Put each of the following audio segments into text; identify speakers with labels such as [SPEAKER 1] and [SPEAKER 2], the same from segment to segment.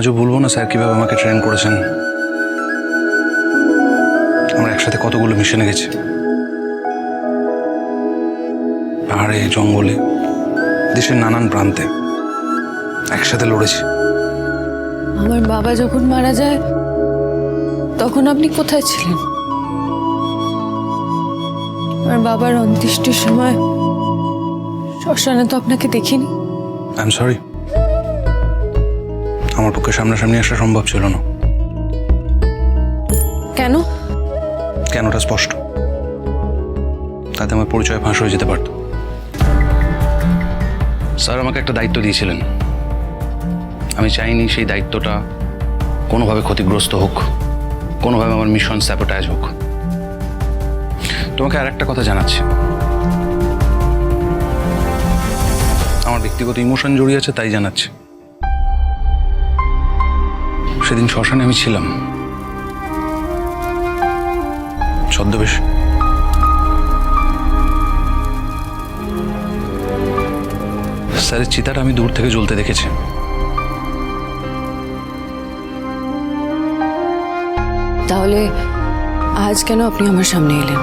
[SPEAKER 1] আজও ভুলবো না স্যার কিভাবে আমাকে ট্রেন করেছেন। আমরা একসাথে কতগুলো মিশনে গেছি, পাহাড়ে, জঙ্গলে, দেশের নানান প্রান্তে একসাথে লড়েছি।
[SPEAKER 2] আমার বাবা যখন মারা যায় তখন আপনি কোথায় ছিলেন? আমার বাবার অন্ত্যেষ্টির সময় শ্মশানে তো আপনাকে দেখিনি।
[SPEAKER 1] আই এম সরি, আমার পক্ষে সামনাসামনি আসা সম্ভব ছিল না।
[SPEAKER 2] কেন?
[SPEAKER 1] কেনটা স্পষ্ট, তাতে আমার পরিচয় ফাঁস হয়ে যেতে পারত। স্যার আমাকে একটা দায়িত্ব দিয়েছিলেন, আমি চাইনি সেই দায়িত্বটা কোনোভাবে ক্ষতিগ্রস্ত হোক, কোনোভাবে আমার মিশন স্যাবোটাইজ হোক। তোমাকে আর একটা কথা জানাচ্ছি, আমার ব্যক্তিগত ইমোশন জড়িয়ে আছে তাই জানাচ্ছি। সেদিন শ্মশানে আমি ছিলাম ছদ্মবেশ। স্যারের চিতাটা আমি দূর থেকে জ্বলতে দেখেছি।
[SPEAKER 2] তাহলে আজ কেন আপনি আমার সামনে এলেন?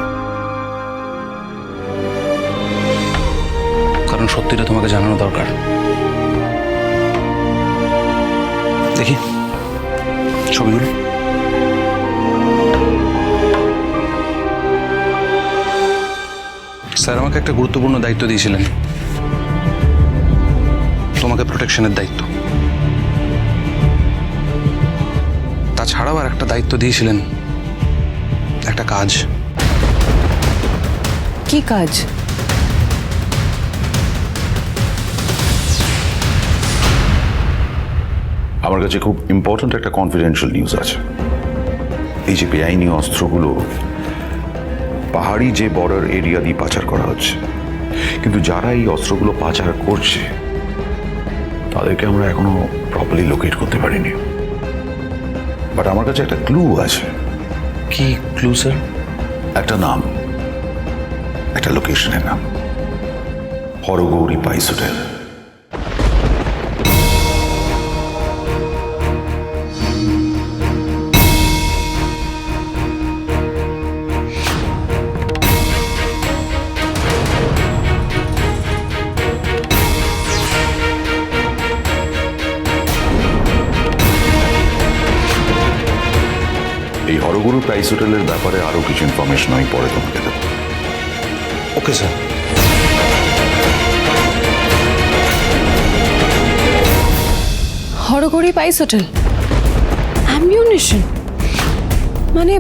[SPEAKER 1] কারণ সত্যিটা তোমাকে জানানো দরকার। দেখি ছবিগুলো। স্যার আমাকে একটা গুরুত্বপূর্ণ দায়িত্ব দিয়েছিলেন, তোমাকে প্রোটেকশনের দায়িত্ব। তাছাড়াও আর একটা দায়িত্ব দিয়েছিলেন, একটা কাজ।
[SPEAKER 2] কি কাজ?
[SPEAKER 3] আমার কাছে খুব ইম্পর্ট্যান্ট একটা কনফিডেন্সিয়াল নিউজ আছে। এই যে বেআইনি অস্ত্রগুলো পাহাড়ি যে বর্ডার এরিয়া দিয়ে পাচার করা হচ্ছে, কিন্তু যারা এই অস্ত্রগুলো পাচার করছে তাদেরকে আমরা এখনো প্রপারলি লোকেট করতে পারিনি। বাট আমার কাছে একটা ক্লু আছে।
[SPEAKER 1] কি ক্লু স্যার?
[SPEAKER 3] একটা নাম, একটা লোকেশনের নাম, হরগৌরী পাইস হোটেল। এই হরগুরু প্রাইস হোটেলের ব্যাপারে আরো কিছু ইনফরমেশন আমি পরে তোমাকে দেব।
[SPEAKER 1] Okay sir.
[SPEAKER 2] হরগৌরী পাইস হোটেল, অ্যামিউনিশন মানে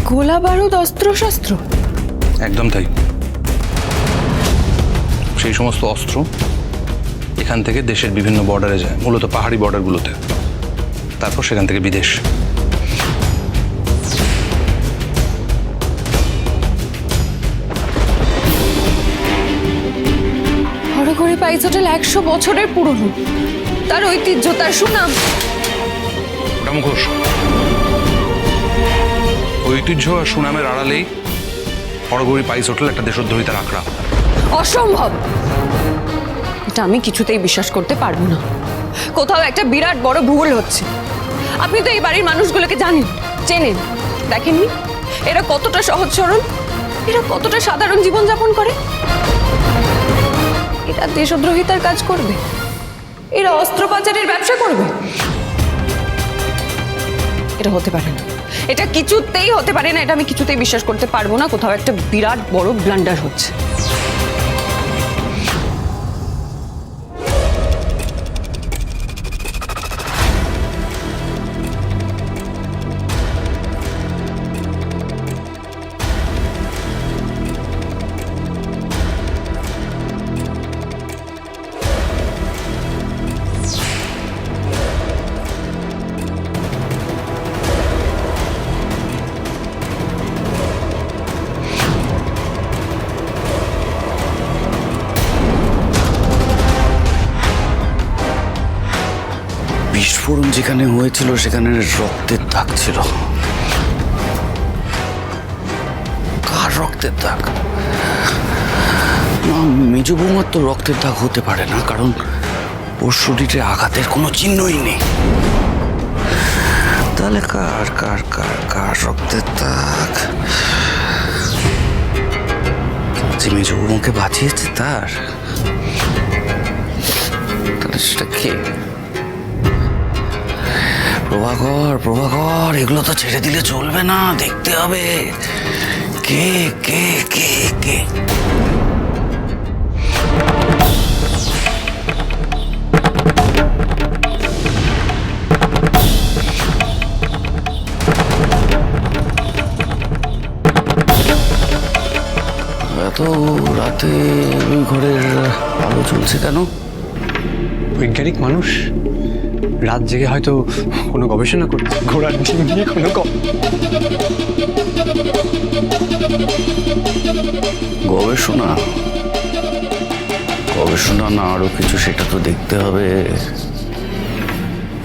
[SPEAKER 2] গোলা বারুদ, অস্ত্র শস্ত্র।
[SPEAKER 1] একদম তাই। সেই সমস্ত অস্ত্র এখান থেকে দেশের বিভিন্ন বর্ডারে যায়, মূলত পাহাড়ি বর্ডারগুলোতে, তারপর সেখান থেকে বিদেশ।
[SPEAKER 2] হরগৌরী পাইস হোটেল 100 বছরের পুরনো, তার ঐতিহ্য, তার সুনাম।
[SPEAKER 1] ওটা মুখোশ। ঐতিহ্য আর সুনামের আড়ালেই হরগৌরী পাইস হোটেল একটা দেশদ্রোহিতার আখড়া।
[SPEAKER 2] অসম্ভব, এটা আমি কিছুতেই বিশ্বাস করতে পারবো না। কোথাও একটা বিরাট বড় ভুল হচ্ছে। আপনি তো এই বাড়ির মানুষগুলোকে জানেন, চেনেন, দেখেননি এরা কতটা সহজ সরল, এরা কতটা সাধারণ জীবনযাপন করে। এরা দেশদ্রোহিতার কাজ করবে, এরা অস্ত্র পাচারের ব্যবসা করবে? এটা হতে পারে না, এটা কিছুতেই হতে পারে না, এটা আমি কিছুতেই বিশ্বাস করতে পারবো না। কোথাও একটা বিরাট বড় ব্লান্ডার হচ্ছে।
[SPEAKER 4] বিস্ফোরণ যেখানে হয়েছিল সেখানে রক্তের দাগ ছিল। কার রক্তের দাগ? না, মেজ বৌমার তো রক্তের দাগ হতে পারে না, কারণ ওর শরীরে আঘাতের কোনো চিহ্নই নেই। তাহলে কার কার কার কার রক্তের দাগ? যে মেজো বৌমাকে বাঁচিয়েছে তার, তাহলে সেটা কে? প্রভাকর, প্রভাকর, এগুলো তো ছেড়ে দিলে চলবে না, দেখতে হবে কে কে কে কে। এত রাতে ওই ঘরের আলো চলছে কেন?
[SPEAKER 5] বৈজ্ঞানিক মানুষ রাত জেগে হয়তো কোনো গবেষণা করছে, ঘোড়ার ডিম নিয়ে কোনো
[SPEAKER 4] গবেষণা, গবেষণা না আরো কিছু, সেটা তো দেখতে হবে।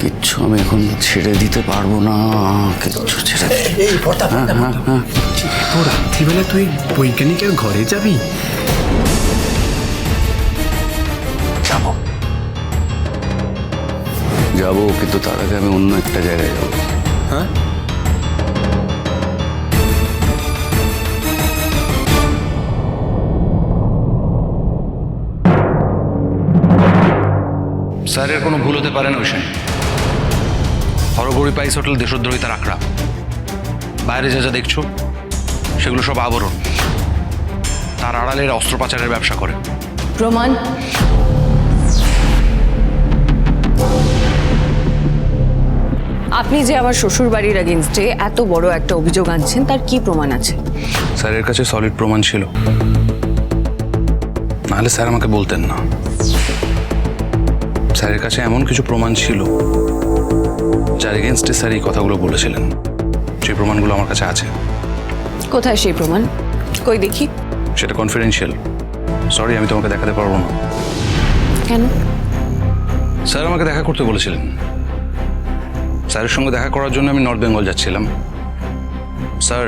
[SPEAKER 4] কিচ্ছু আমি এখন ছেড়ে দিতে পারবো না, কিচ্ছু ছেড়ে
[SPEAKER 5] এই তো রাত্রিবেলা তুই বৈজ্ঞানিকের ঘরে যাবি?
[SPEAKER 4] যাবো যাবো, কিন্তু তার আগে আমি অন্য একটা জায়গায় যাবো।
[SPEAKER 5] হ্যাঁ,
[SPEAKER 1] স্যারের কোনো ভুল হতে পারে না ওই সময়। হরগৌরী পাইস হোটেল দেশদ্রোহিতার আখড়া। বাইরে যা যা দেখছো সেগুলো সব আবরণ। তার আড়ালে এরা অস্ত্র পাচারের ব্যবসা করে।
[SPEAKER 2] প্রমাণ? আপনি যে আমার শ্বশুর বাড়ির এগেনস্টে এত বড় একটা অভিযোগ আনছেন, তার কি প্রমাণ আছে?
[SPEAKER 1] স্যারের কাছে সলিড প্রমাণ ছিল, নাহলে স্যার আমাকে বলতেন না। স্যারের কাছে এমন কিছু প্রমাণ ছিল যার এগেনস্টে স্যার এই কথাগুলো বলেছিলেন। সেই প্রমাণগুলো আমার কাছে আছে।
[SPEAKER 2] কোথায় সেই প্রমাণ? কই দেখি।
[SPEAKER 1] সেটা কনফিডেন্সিয়াল, সরি আমি তোমাকে দেখাতে পারবো না।
[SPEAKER 2] কেন?
[SPEAKER 1] স্যার আমাকে দেখা করতে বলেছিলেন। স্যারের সঙ্গে দেখা করার জন্য আমি নর্থ বেঙ্গল যাচ্ছিলাম। স্যার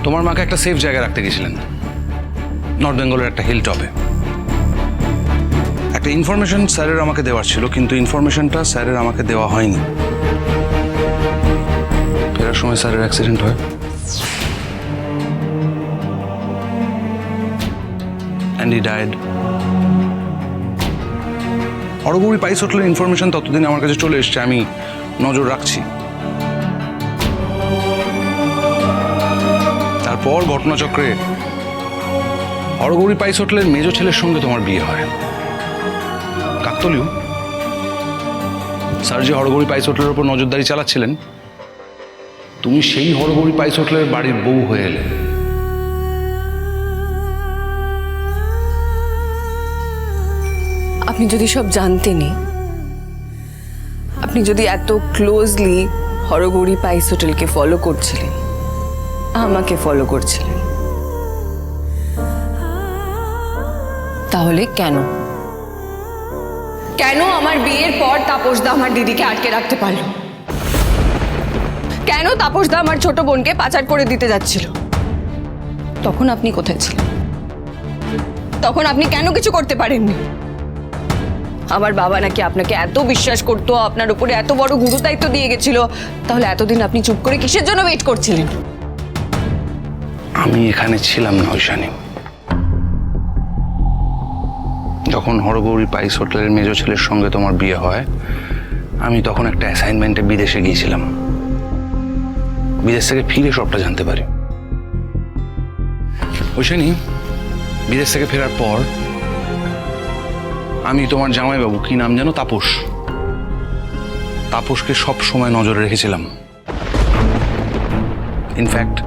[SPEAKER 1] তোমার মাকে একটা সেফ জায়গায় রাখতে গেছিলেন, নর্থ বেঙ্গলের একটা হিল টপে। একটা ইনফরমেশন স্যারের আমাকে দেওয়ার ছিল, কিন্তু ইনফরমেশনটা স্যারের আমাকে দেওয়া হয়নি। ফেরার সময় স্যারের অ্যাক্সিডেন্ট হয়, and he died. হরগৌরী পাইস হোটেলের ইনফরমেশন ততদিন আমার কাছে চলে এসছে, আমি নজর রাখছি। তারপর ঘটনাচক্রে হরগৌরী পাইস হোটেলের মেজো ছেলের সঙ্গে তোমার বিয়ে হয়। কাকতলীয়। স্যার যে হরগৌরী পাইস হোটেলের উপর নজরদারি চালাচ্ছিলেন, তুমি সেই হরগৌরী পাইস হোটেলের বাড়ির বউ হয়ে এলে।
[SPEAKER 2] আপনি যদি সব জানতেনই, আপনি যদি এত ক্লোজলি হরগৌরী পাইস হোটেলকে ফলো করছিলেন, আমাকে ফলো করছিলেন, তাহলে কেন কেন আমার বিয়ের পর তাপসদা আমার দিদিকে আটকে রাখতে পারল? কেন তাপসদা আমার ছোট বোনকে পাচার করে দিতে যাচ্ছিল? তখন আপনি কোথায় ছিলেন? তখন আপনি কেন কিছু করতে পারেননি? আমার বাবা নাকি আপনাকে এত বিশ্বাস করতো, আপনার উপরে এত বড় গুরু দায়িত্ব দিয়ে গেছিল, তাহলে এতদিন আপনি চুপ করে কিসের জন্য ওয়েট করছিলেন?
[SPEAKER 1] আমি এখানে ছিলাম না ঐশানী। যখন হরগৌরী পাইস হোটেলের মেজো ছেলের সঙ্গে তোমার বিয়ে হয়, আমি তখন একটা অ্যাসাইনমেন্টে বিদেশে গিয়েছিলাম। বিদেশ থেকে ফিরে সবটা জানতে পারি। ঐশানী, বিদেশ থেকে ফেরার পর আমি তোমার জামাইবাবু, কি নাম যেন, তাপস, তাপসকে সব সময় নজরে রেখেছিলাম। ইনফ্যাক্ট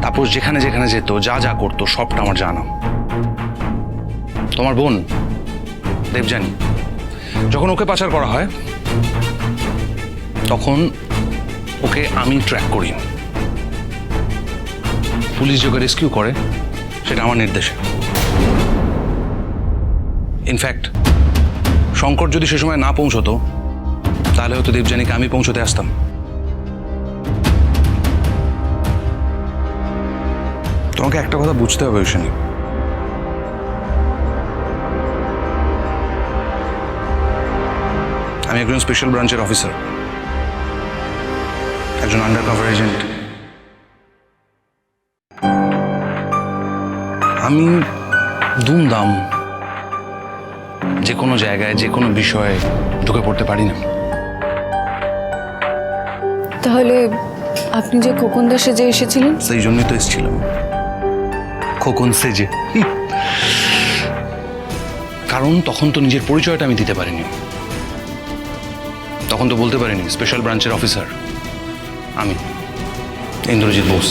[SPEAKER 1] তাপস যেখানে যেখানে যেত, যা যা করতো, সবটা আমার জানা। তোমার বোন দেবযানী, যখন ওকে পাচার করা হয়, তখন ওকে আমি ট্র্যাক করি। পুলিশ যে ওকে রেস্কিউ করে, সেটা আমার নির্দেশে। ইনফ্যাক্ট শঙ্কর যদি সে সময় না পৌঁছতো, তাহলে হয়তো দেবযানীকে আমি পৌঁছতে আসতাম। তোমাকে একটা কথা বুঝতে হবে ঐশানী, আমি একজন স্পেশাল ব্রাঞ্চের অফিসার। একজন আন্ডার কভার এজেন্ট। আমি দুমদাম যে কোনো জায়গায় যে কোনো বিষয়ে ঢুকে পড়তে পারি না।
[SPEAKER 2] তাহলে আপনি যে খোকন দাসে যে এসেছিলেন,
[SPEAKER 1] সেই জন্যই তো এসেছিলাম, খোকন সেজে। কারণ তখন তো নিজের পরিচয়টা আমি দিতে পারিনি, তখন তো বলতে পারিনি স্পেশাল ব্রাঞ্চের অফিসার আমি, ইন্দ্রজিৎ বোস।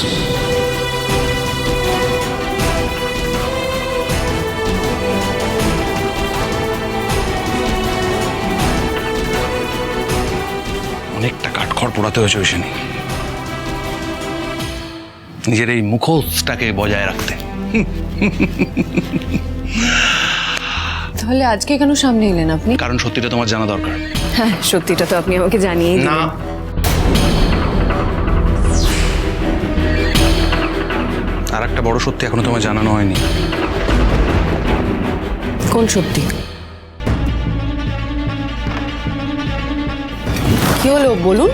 [SPEAKER 1] অনেকটা কাঠখড় পোড়াতে হয়েছে ওই সেদিন, নিজের এই মুখোশটাকে বজায় রাখতে।
[SPEAKER 2] তাহলে আজকে কেন সামনে এলেন আপনি?
[SPEAKER 1] কারণ সত্যিটা তোমার জানা দরকার।
[SPEAKER 2] হ্যাঁ, সত্যিটা তো আপনি আমাকে জানিয়েই
[SPEAKER 1] না,
[SPEAKER 2] দিলেন।
[SPEAKER 1] আর একটা বড় সত্যি এখনো তোমায় জানানো হয়নি।
[SPEAKER 2] কোন সত্যি? কি হলো বলুন।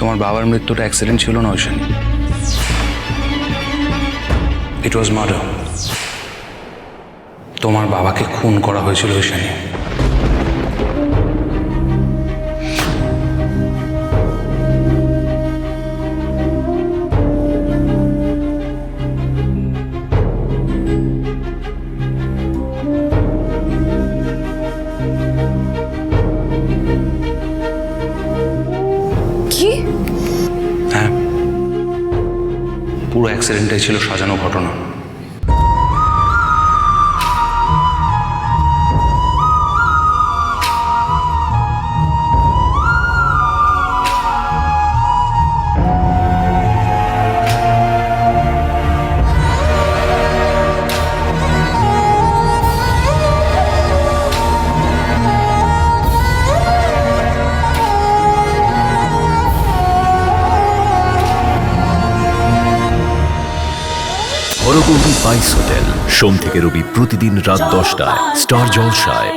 [SPEAKER 1] তোমার বাবার মৃত্যুটা অ্যাক্সিডেন্ট ছিল না ঐশানী, ইট ওয়াজ মার্ডার। তোমার বাবাকে খুন করা হয়েছিল ঐশানী।
[SPEAKER 2] কি?
[SPEAKER 1] হ্যাঁ, পুরো অ্যাক্সিডেন্টটাই ছিল সাজানো ঘটনা।
[SPEAKER 6] হরগৌরী বাইস হোটেল, সোম থেকে রবি প্রতিদিন রাত 10টায় স্টার জলসায়।